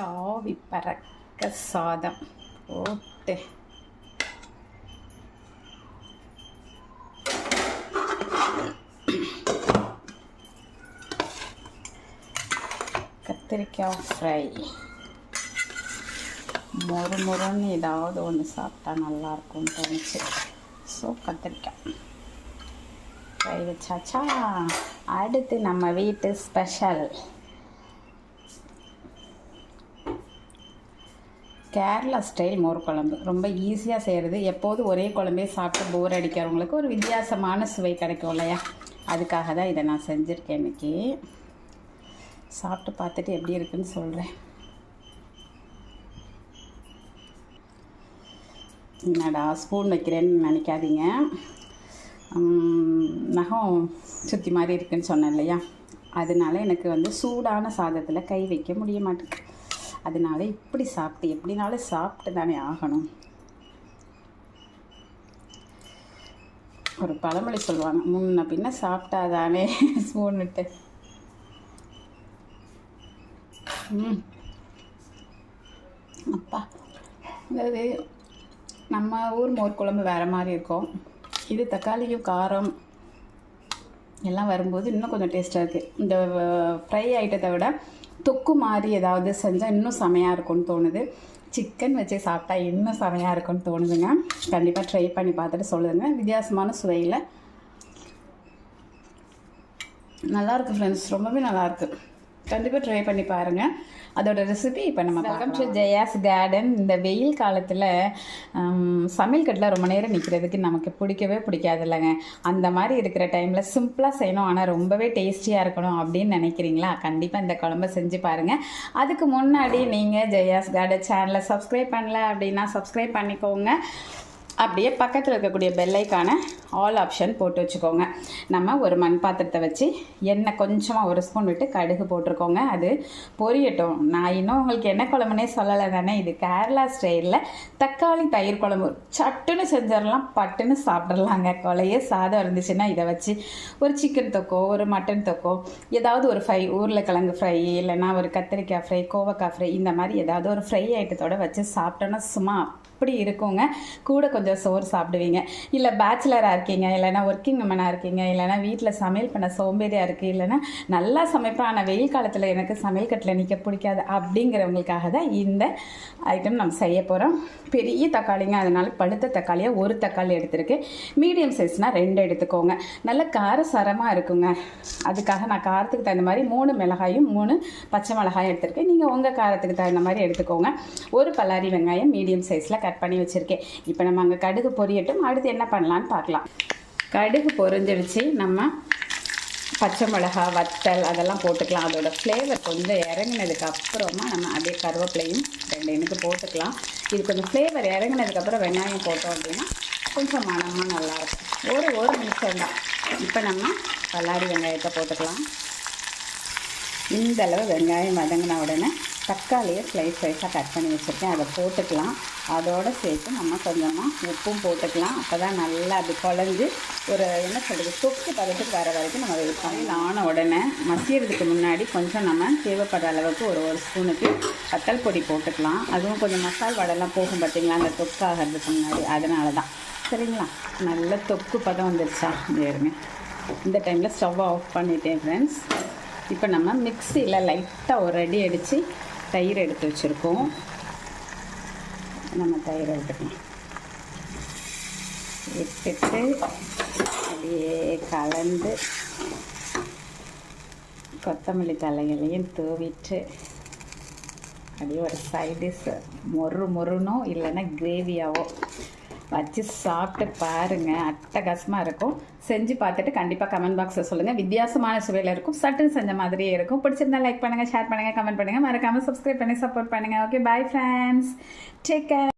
ஆவி பறக்க சாதம் போட்டு கத்திரிக்காய் ஃப்ரை. மொறுன்னு ஏதாவது ஒன்று சாப்பிட்டா நல்லாயிருக்கும்னு தோணுச்சு. ஸோ கத்திரிக்காய் ஃப்ரை வச்சாச்சா. அடுத்து நம்ம வீட்டு ஸ்பெஷல் கேரளா ஸ்டைல் மோர் குழம்பு. ரொம்ப ஈஸியாக செய்கிறது. எப்போதும் ஒரே குழம்பே சாப்பிட்டு போர் அடிக்கிறவங்களுக்கு ஒரு வித்தியாசமான சுவை கிடைக்கும் இல்லையா, அதுக்காக தான் இதை நான் செஞ்சுருக்கேன் இன்றைக்கி. சாப்பிட்டு பார்த்துட்டு எப்படி இருக்குன்னு சொல்கிறேன். என்னடா ஸ்பூன் வைக்கிறேன்னு நினைக்காதீங்க, நகம் சுற்றி மாதிரி இருக்குன்னு சொன்னேன் இல்லையா, அதனால எனக்கு சூடான சாதத்தில் கை வைக்க முடிய மாட்டேங்குது. அதனால இப்படி சாப்பிட்டு எப்படினாலும் சாப்பிட்டு தானே ஆகணும். ஒரு பழமொழி சொல்லுவாங்க, முன்ன பின்ன சாப்பிட்டா தானே ஸ்பூன்னுட்டு. அப்பா, அதாவது நம்ம ஊர் மோர் குழம்பு வேறு மாதிரி இருக்கும். இது தக்காளியும் காரம் எல்லாம் வரும்போது இன்னும் கொஞ்சம் டேஸ்ட்டாக இருக்குது. இந்த ஃப்ரை ஐட்டத்தை விட தொக்கு மாதிரி ஏதாவது செஞ்சால் இன்னும் செமையாக இருக்கும்னு தோணுது. சிக்கன் வச்சு சாப்பிட்டா இன்னும் செமையாக இருக்கும்னு தோணுதுங்க. கண்டிப்பாக ட்ரை பண்ணி பார்த்துட்டு சொல்லுங்கள். வித்தியாசமான சுவையில் நல்லாயிருக்கு ஃப்ரெண்ட்ஸ், ரொம்பவே நல்லாயிருக்கு. கண்டிப்பாக ட்ரை பண்ணி பாருங்கள். அதோட ரெசிபி இப்போ நம்ம வெல்கம் டு ஜெயாஸ் கார்டன். இந்த வெயில் காலத்தில் சமையல் கட்டில் ரொம்ப நேரம் நிற்கிறதுக்கு நமக்கு பிடிக்காது இல்லைங்க. அந்த மாதிரி இருக்கிற டைமில் சிம்பிளாக செய்யணும், ஆனால் ரொம்பவே டேஸ்டியாக இருக்கணும் அப்படின்னு நினைக்கிறீங்களா, கண்டிப்பாக இந்த குழம்பை செஞ்சு பாருங்கள். அதுக்கு முன்னாடி நீங்கள் ஜெயாஸ் கார்டன் சேனலை சப்ஸ்கிரைப் பண்ணல அப்படின்னா சப்ஸ்கிரைப் பண்ணிக்கோங்க. அப்படியே பக்கத்தில் இருக்கக்கூடிய பெல்லைக்கான ஆல் ஆப்ஷன் போட்டு வச்சுக்கோங்க. நம்ம ஒரு மண் பாத்திரத்தை வச்சு எண்ணெய் கொஞ்சமாக ஒரு ஸ்பூன் விட்டு கடுகு போட்டிருக்கோங்க. அது பொரியட்டும். நான் இன்னும் உங்களுக்கு என்ன குழம்புனே சொல்லலை தானே. இது கேரளா ஸ்டைலில் தக்காளி தயிர் குழம்பு. சட்டுன்னு செஞ்சிடலாம், பட்டுன்னு சாப்பிட்றலாங்க. கொலையே சாதம் இருந்துச்சுன்னா இதை வச்சு ஒரு சிக்கன் தொக்கோ ஒரு மட்டன் தொக்கோ ஏதாவது ஒரு ஃப்ரை, உருளைக்கிழங்கு ஃப்ரை இல்லைன்னா ஒரு கத்திரிக்காய் ஃப்ரை, கோவக்காய் ஃப்ரை, இந்த மாதிரி ஏதாவது ஒரு ஃப்ரை ஐட்டத்தோடு வச்சு சாப்பிட்டோன்னா சும்மா அப்படி இருக்குங்க. கூட கொஞ்சம் சோறு சாப்பிடுவீங்க. இல்லை பேச்சுலராக இருக்கீங்க, இல்லைனா ஒர்க்கிங் உமனாக இருக்கீங்க, இல்லைனா வீட்டில் சமையல் பண்ண சோம்பேறியாக இருக்குது, இல்லைனா நல்லா சமைப்பேன் ஆனால் வெயில் காலத்தில் எனக்கு சமையல் கட்டில் நிற்க பிடிக்காது அப்படிங்கிறவங்களுக்காக தான் இந்த ஐட்டம் நம்ம செய்ய போகிறோம். பெரிய தக்காளிங்க, அதனால் பழுத்த தக்காளியாக ஒரு தக்காளி எடுத்துருக்கு. மீடியம் சைஸ்னால் 2 எடுத்துக்கோங்க. நல்ல காரசாரமாக இருக்குங்க. அதுக்காக நான் காரத்துக்கு தகுந்த மாதிரி 3 மிளகாயும் 3 பச்சை மிளகாயும் எடுத்துருக்கேன். நீங்கள் உங்கள் காரத்துக்கு தகுந்த மாதிரி எடுத்துக்கோங்க. ஒரு பல்லாரி வெங்காயம் மீடியம் சைஸில் கட் பண்ணி வச்சுருக்கேன். இப்போ நம்ம அங்கே கடுகு பொரியட்டும். அடுத்து என்ன பண்ணலான்னு பார்க்கலாம். கடுகு பொரிஞ்சிடுச்சு. நம்ம பச்சை மிளகா, வத்தல் அதெல்லாம் போட்டுக்கலாம். அதோட ஃப்ளேவர் கொஞ்சம் இறங்கினதுக்கு அப்புறமா நம்ம அப்படியே கருவேப்பிலையும் 2 எண்ணுக்கு போட்டுக்கலாம். இது கொஞ்சம் ஃப்ளேவர் இறங்கினதுக்கப்புறம் வெங்காயம் போட்டோம் அப்படின்னா கொஞ்சம் மனமாக நல்லாயிருக்கும். ஒரு நிமிஷம் தான். இப்போ நம்ம பல்லாரி வெங்காயத்தை போட்டுக்கலாம். இந்தளவு வெங்காயம் வதங்கின உடனே தக்காளியை ஸ்லைஸ் ஸ்லைஸாக கட் பண்ணி வச்சுருக்கேன், அதை போட்டுக்கலாம். அதோடு சேர்த்து நம்ம கொஞ்சமாக உப்பும் போட்டுக்கலாம். அப்போ தான் நல்லா அது குழஞ்சி ஒரு என்ன சொல்கிறது தொக்கு பதத்துக்கு வர வரைக்கும் நம்ம வெயிட் பண்ணி ஆன உடனே மசியறதுக்கு முன்னாடி கொஞ்சம் நம்ம தேவைப்படுற அளவுக்கு ஒரு ஸ்பூனுக்கு வத்தல் பொடி போட்டுக்கலாம். அதுவும் கொஞ்சம் மசால் வடைலாம் போகும் பார்த்திங்களா அந்த தொக்கு ஆகிறதுக்கு முன்னாடி, அதனால தான். சரிங்களா, நல்ல தொக்கு பதம் வந்துருச்சா இருங்க. இந்த டைமில் ஸ்டவ் ஆஃப் பண்ணிட்டேன் ஃப்ரெண்ட்ஸ். இப்போ நம்ம மிக்சியில் லைட்டாக ஒரு அடி அடித்து தயிர் எடுத்து வச்சுருக்கோம். நம்ம தயிர் எடுத்துக்கலாம். விட்டுட்டு அப்படியே கலந்து கொத்தமல்லி தலைகளையும் தூவிட்டு அப்படியே ஒரு சைடிஷ் மொறுனோ இல்லைன்னா கிரேவியாவோ வச்சு சாப்பிட்டு பாருங்கள். அட்டகாசமாக இருக்கும். செஞ்சு பார்த்துட்டு கண்டிப்பாக கமெண்ட் பாக்ஸில் சொல்லுங்கள். வித்தியாசமான சுவையில் இருக்கும், சட்டுன்னு செஞ்ச மாதிரியே இருக்கும். பிடிச்சிருந்தா லைக் பண்ணுங்கள், ஷேர் பண்ணுங்கள், கமெண்ட் பண்ணுங்கள், மறக்காமல் சப்ஸ்கிரைப் பண்ணி சப்போர்ட் பண்ணுங்கள். Okay, bye friends, take care.